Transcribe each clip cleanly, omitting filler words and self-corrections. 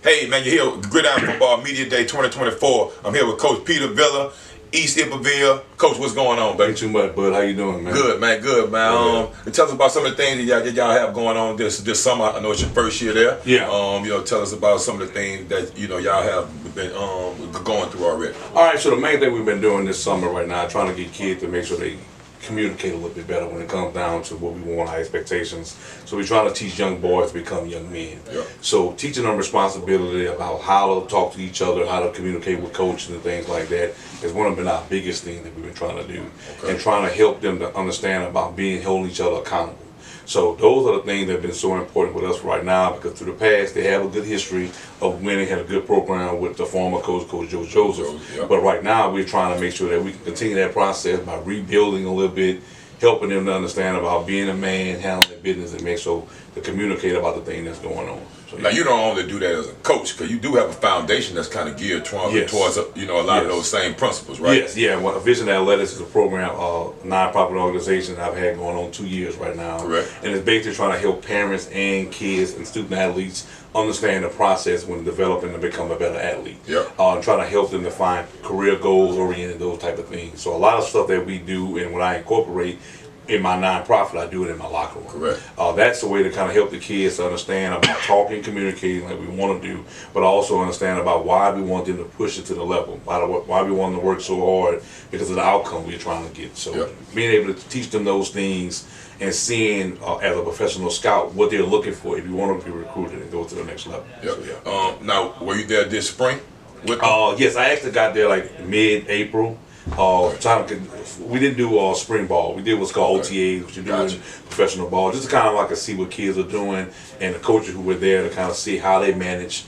Hey man, you're here with Gridiron Football Media Day 2024. I'm here with Coach Peter Villia, East Iberville. Coach, what's going on, baby? Ain't too much, bud. How you doing, man? Good, man. Good, man. And tell us about some of the things that y'all have going on this summer. I know it's your first year there. Yeah. Tell us about some of the things that y'all have been going through already. All right. So the main thing we've been doing this summer right now, trying to get kids to make sure they communicate a little bit better when it comes down to what we want, our expectations. So we're trying to teach young boys to become young men. Yeah. So teaching them responsibility about how to talk to each other, how to communicate with coaches and things like that is one of our biggest things that we've been trying to do. Okay. And trying to help them to understand about holding each other accountable. So those are the things that have been so important with us right now, because through the past they have a good history of winning, had a good program with the former coach, Joe Joseph. Yeah. But right now we're trying to make sure that we can continue that process by rebuilding a little bit, helping them to understand about being a man, handling their business, and make sure to communicate about the thing that's going on. So, now you don't only do that as a coach, because you do have a foundation that's kind of geared towards a lot of those same principles, right? Yes, yeah. Well, Vision Athletics is a program, non-profit organization I've had going on 2 years right now. Correct. And it's basically trying to help parents and kids and student athletes understand the process when developing to become a better athlete. Yep. And trying to help them to find career goals oriented, those type of things. So a lot of stuff that we do and what I incorporate in my nonprofit, I do it in my locker room. Correct. That's the way to kind of help the kids to understand about talking, communicating like we want to do, but also understand about why we want them to push it to the level, why we want them to work so hard because of the outcome we're trying to get. So being able to teach them those things and seeing as a professional scout what they're looking for if you want them to be recruited and go to the next level. Yep. So, now, were you there this spring? Yes, I actually got there like mid-April. We didn't do spring ball. We did what's called OTAs, which you do in professional ball, just to kind of like to see what kids are doing, and the coaches who were there to kind of see how they manage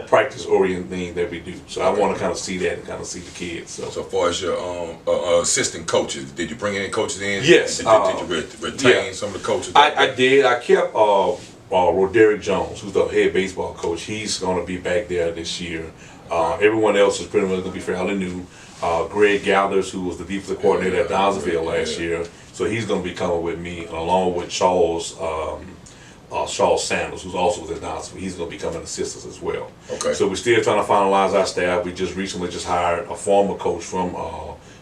practice-oriented things that we do. So I want to kind of see that and kind of see the kids. So as far as your assistant coaches, did you bring any coaches in? Yes. Did you retain some of the coaches? I did. I kept Roderick Jones, who's the head baseball coach. He's going to be back there this year. Everyone else is pretty much going to be fairly new. Greg Gathers, who was the defensive coordinator at Downsville last year, so he's going to be coming with me, along with Charles Sanders, who's also with Downsville. He's going to be coming assistants as well. Okay. So we're still trying to finalize our staff. We just recently hired a former coach from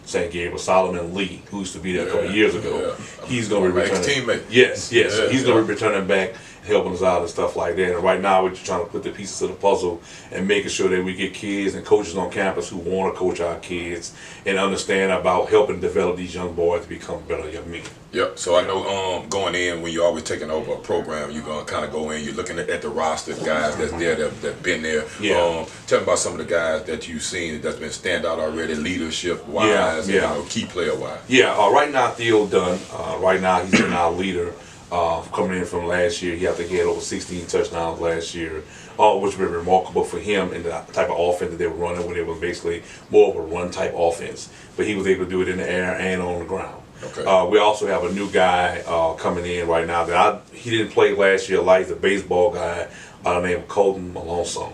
St. Gabriel, Solomon Lee, who used to be there a couple of years ago. He's going to be returning. Ex-teammate. Yes. He's going to be returning back, helping us out and stuff like that. And right now we're just trying to put the pieces of the puzzle and making sure that we get kids and coaches on campus who want to coach our kids and understand about helping develop these young boys to become better young men. Yep. So I know going in, when you're always taking over a program, you're going to kind of go in, you're looking at the roster of guys that's there, that's been there. Yeah. Tell me about some of the guys that you've seen that's been standout already, leadership-wise, key player-wise. Yeah. Right now, Theo Dunn, right now he's been our leader. Coming in from last year, he had over 16 touchdowns last year, which was remarkable for him and the type of offense that they were running, when it was basically more of a run-type offense. But he was able to do it in the air and on the ground. Okay. We also have a new guy coming in right now that he didn't play last year. He's a baseball guy named Colton Malonzo.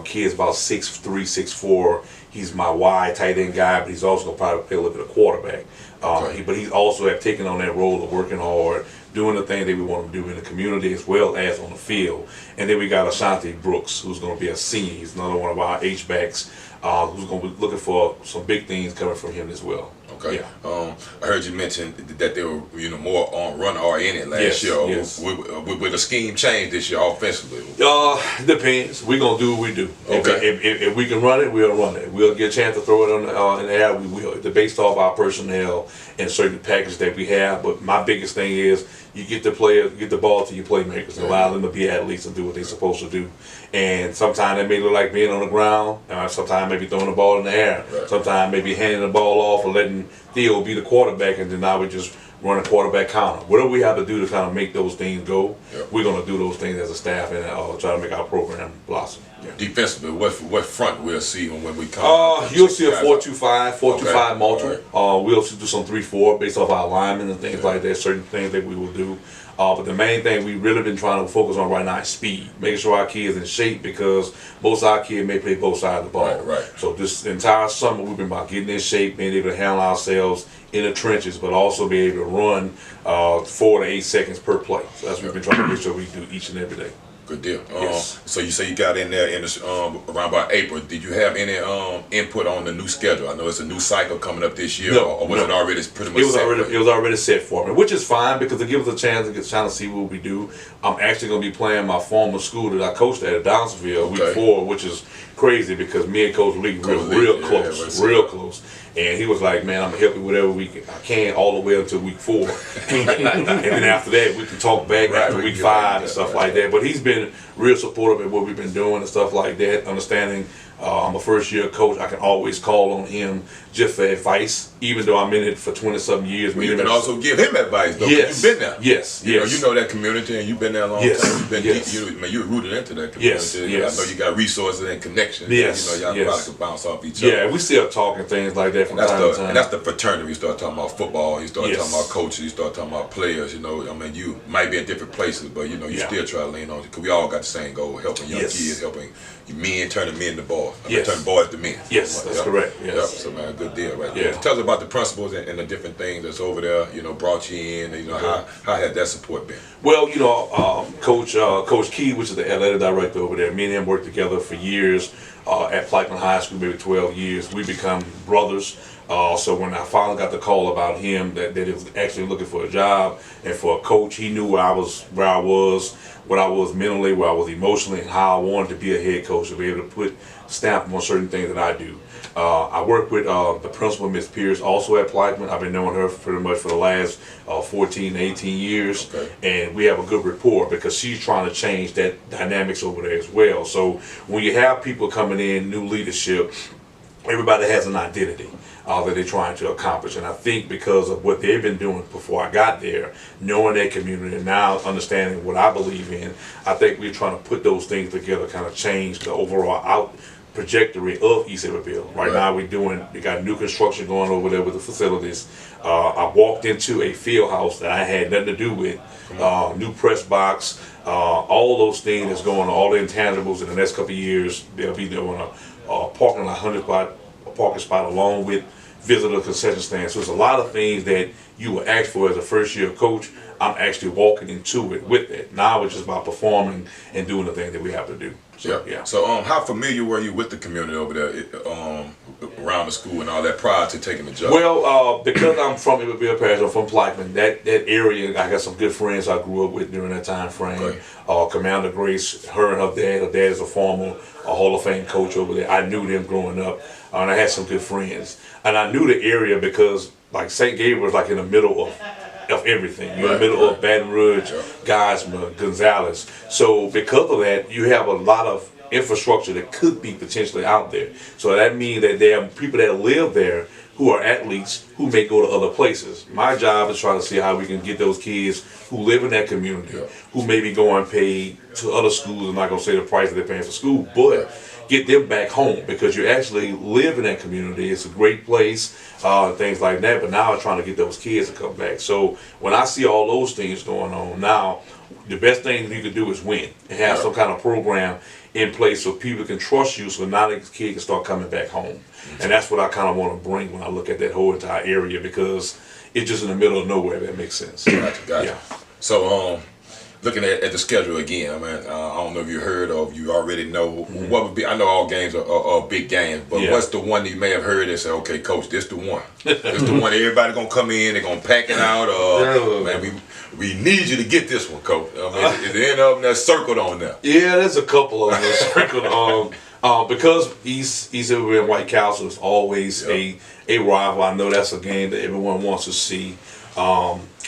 Kid's about 6'3", 6'4". He's my wide tight end guy, but he's also going to probably play a little bit of quarterback. But he's also have taken on that role of working hard, doing the thing that we want to do in the community as well as on the field. And then we got Ashanti Brooks, who's going to be a senior. He's another one of our H-backs who's going to be looking for some big things coming from him as well. Okay. Yeah. I heard you mention that they were more on run-oriented last year. Yes. With the scheme change this year offensively? Depends. We're going to do what we do. Okay. If we can run it, we'll run it. We'll get a chance to throw it in the air, we will. It's based off our personnel and certain packages that we have. But my biggest thing is you get the ball to your playmakers and allow them to be athletes and do what they're supposed to do. And sometimes that may look like being on the ground. Sometimes maybe throwing the ball in the air. Right. Sometimes maybe handing the ball off or letting Theo be the quarterback, and then now we just run a quarterback counter. Whatever we have to do to kind of make those things go, we're going to do those things as a staff and try to make our program blossom. Yeah. Defensively, what front we'll see when we come? You'll see a 4-2-5, 4-2-5 multiple. Right. We'll do some 3-4 based off our alignment and things like that. Certain things that we will do. But the main thing we really been trying to focus on right now is speed, making sure our kids in shape, because both our kids may play both sides of the ball. Right. So this entire summer we've been about getting in shape, being able to handle ourselves in the trenches, but also be able to run 4 to 8 seconds per play. So that's what we've been trying to make sure we do each and every day. Good deal. Yes. So you say you got in there in the, around about April. Did you have any input on the new schedule? I know it's a new cycle coming up this year, or was it already pretty much set? It was already set for me, which is fine because it gives us a chance to trying to see what we do. I'm actually going to be playing my former school that I coached at Downsville week 4, which is crazy because me and Coach Lee real close. And he was like, man, I'm going to help you whatever I can all the way until week 4. And then after that, we can talk back after week 5 and stuff like that. But he's been real supportive of what we've been doing and stuff like that, understanding I'm a first-year coach. I can always call on him just for advice, even though I'm in it for 20-something years. Well, you can also give him advice, though. Yes. You've been there. Yes. You know that community, and you've been there a long time. You've been you're rooted into that community. Yes. I know you got resources and connections. Yes. Y'all probably can bounce off each other. Yeah, we still talking things like that from time to time. And that's the fraternity. You start talking about football. You start talking about coaches. You start talking about players. I mean, you might be in different places, but you still try to lean on it because we all got the same goal: helping young kids, helping men, turning men to boys. Turning boys to men. Yes, that's correct. Yes. Yep. So man, good deal right there. Tell us about the principals and the different things that's over there. Brought you in. How had that support been? Well, Coach Key, which is the athletic director over there, me and him worked together for years at Plaquemine High School, maybe 12 years. We become brothers. So when I finally got the call about him that he was actually looking for a job and for a coach, he knew where I was mentally, where I was emotionally, and how I wanted to be a head coach, to be able to put stamp on certain things that I do. I work with the principal, Miss Pierce, also at Plaquemine. I've been knowing her pretty much for the last 14, 18 years, and we have a good rapport because she's trying to change that dynamics over there as well. So when you have people coming in, new leadership, everybody has an identity that they're trying to accomplish. And I think because of what they've been doing before I got there, knowing their community and now understanding what I believe in, I think we're trying to put those things together, kind of change the overall trajectory of East Iberville. Right now we got new construction going over there with the facilities. I walked into a field house that I had nothing to do with, new press box, all those things that's going on, all the intangibles in the next couple of years. They'll be doing a parking lot, a parking spot along with visitor concession stand. So it's a lot of things that you will ask for as a first-year coach. I'm actually walking into it with it. Now it's just about performing and doing the things that we have to do. So, So how familiar were you with the community over there, around the school and all that prior to taking the job? Well, because I'm from Iberville Parish, I'm from Plaquemine, that area, I got some good friends I grew up with during that time frame. Commander Grace, her and her dad is a former Hall of Fame coach over there. I knew them growing up, and I had some good friends. And I knew the area because, like, St. Gabriel was like in the middle of everything. You're in the middle of Baton Rouge, Geismar, Gonzales. So because of that, you have a lot of infrastructure that could be potentially out there. So that means that there are people that live there who are athletes who may go to other places. My job is trying to see how we can get those kids who live in that community, who may be going paid to other schools. I'm not going to say the price that they're paying for school, but get them back home because you actually live in that community. It's a great place, things like that. But now I'm trying to get those kids to come back. So when I see all those things going on now, the best thing that you can do is win and have some kind of program in place so people can trust you, so now the kid can start coming back home. And that's what I kind of want to bring when I look at that whole entire area, because it's just in the middle of nowhere, if that makes sense. Gotcha. So looking at the schedule again, I mean, I don't know if you heard or if you already know what would be. I know all games are big games, but what's the one that you may have heard and say, okay, coach, this the one. This the one everybody gonna come in, they're gonna pack it out. Man, we need you to get this one, coach. I mean, is there any of them that's circled on there? Yeah, there's a couple of them that's circled. Because East Iberville and White Castle is always a rival. I know that's a game that everyone wants to see.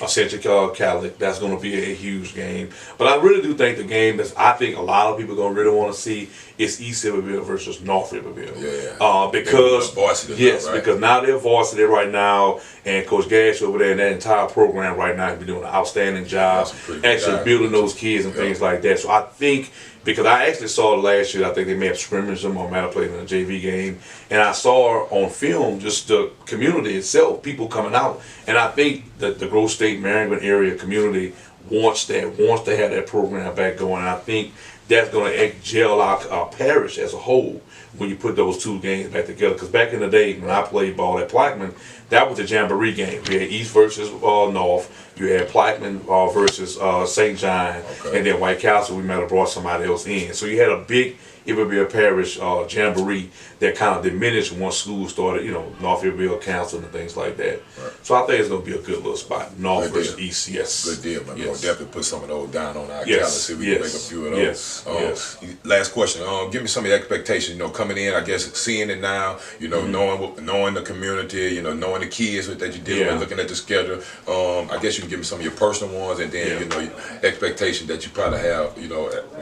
Central Catholic, that's going to be a huge game. But I really do think the game that I think a lot of people are going to really want to see is East Iberville versus North Iberville. Because because now they're varsity right now, and Coach Gash over there and that entire program right now has been doing an outstanding job, actually building those kids and things like that. So I think, because I actually saw last year, I think they may have scrimmaged them or might have played in a JV game, and I saw on film just the community itself, people coming out, and I think that the Grove State Marion area community wants to have that program back going. And I think that's going to gel our parish as a whole when you put those two games back together. Because back in the day when I played ball at Plaquemine, that was a jamboree game. You had East versus North. You had Plaquemine versus St. John, and then White Castle. We might have brought somebody else in. So you had a big Iberville Parish jamboree that kind of diminished once school started, North Iberville Council and things like that. Right. So I think it's going to be a good little spot, North versus East, yes. Good deal, man. We're going to definitely put some of those down on our calendar, Yes. see if we can make a few of those. Yes. Last question, give me some of your expectations, coming in, I guess, seeing it now, knowing the community, knowing the kids that you're dealing with, looking at the schedule. I guess you can give me some of your personal ones, and then, expectations that you probably have,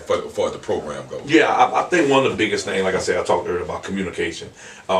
for the program goes. Yeah, I think one of the biggest things, like I said, I talked earlier about communication.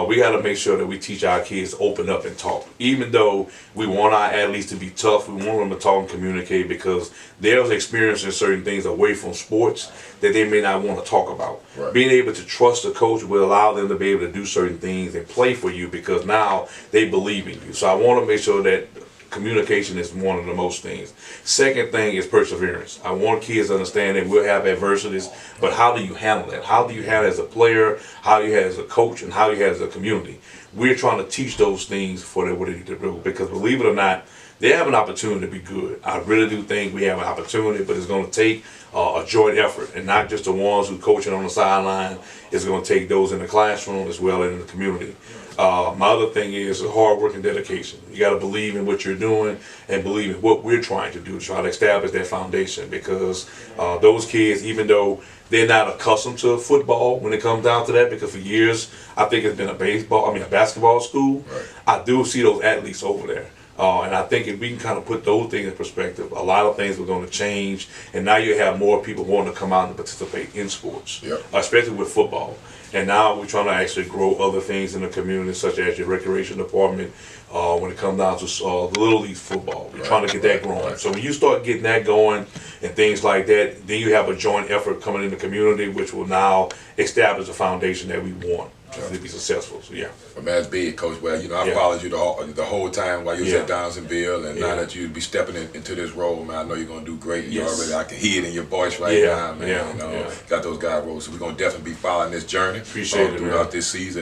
We got to make sure that we teach our kids to open up and talk. Even though we want our athletes to be tough, we want them to talk and communicate, because they're experiencing certain things away from sports that they may not want to talk about. Right. Being able to trust a coach will allow them to be able to do certain things and play for you, because now they believe in you. So I want to make sure that communication is one of the most things. Second thing is perseverance. I want kids to understand that we'll have adversities, but how do you handle that? How do you handle it as a player? How do you handle it as a coach? And how do you handle it as a community? We're trying to teach those things for what they need to do, because believe it or not, they have an opportunity to be good. I really do think we have an opportunity, but it's going to take a joint effort, and not just the ones who coaching on the sideline. It's going to take those in the classroom as well as in the community. My other thing is hard work and dedication. You got to believe in what you're doing and believe in what we're trying to do to try to establish that foundation, because those kids, even though they're not accustomed to football when it comes down to that, because for years I think it's been a basketball school. Right. I do see those athletes over there. And I think if we can kind of put those things in perspective, a lot of things are going to change, and now you have more people wanting to come out and participate in sports, especially with football. And now we're trying to actually grow other things in the community, such as your recreation department, when it comes down to the Little League football. We're trying to get that growing. So when you start getting that going and things like that, then you have a joint effort coming in the community, which will now establish a foundation that we want to be successful. So But man, it's big, Coach. Well, I followed you the whole time while you was at Donaldsonville, and now that you be stepping into this role, man, I know you're gonna do great. You already, I can hear it in your voice right now, man. Got those guy roles. So we're gonna definitely be following this journey Appreciate it, throughout this season.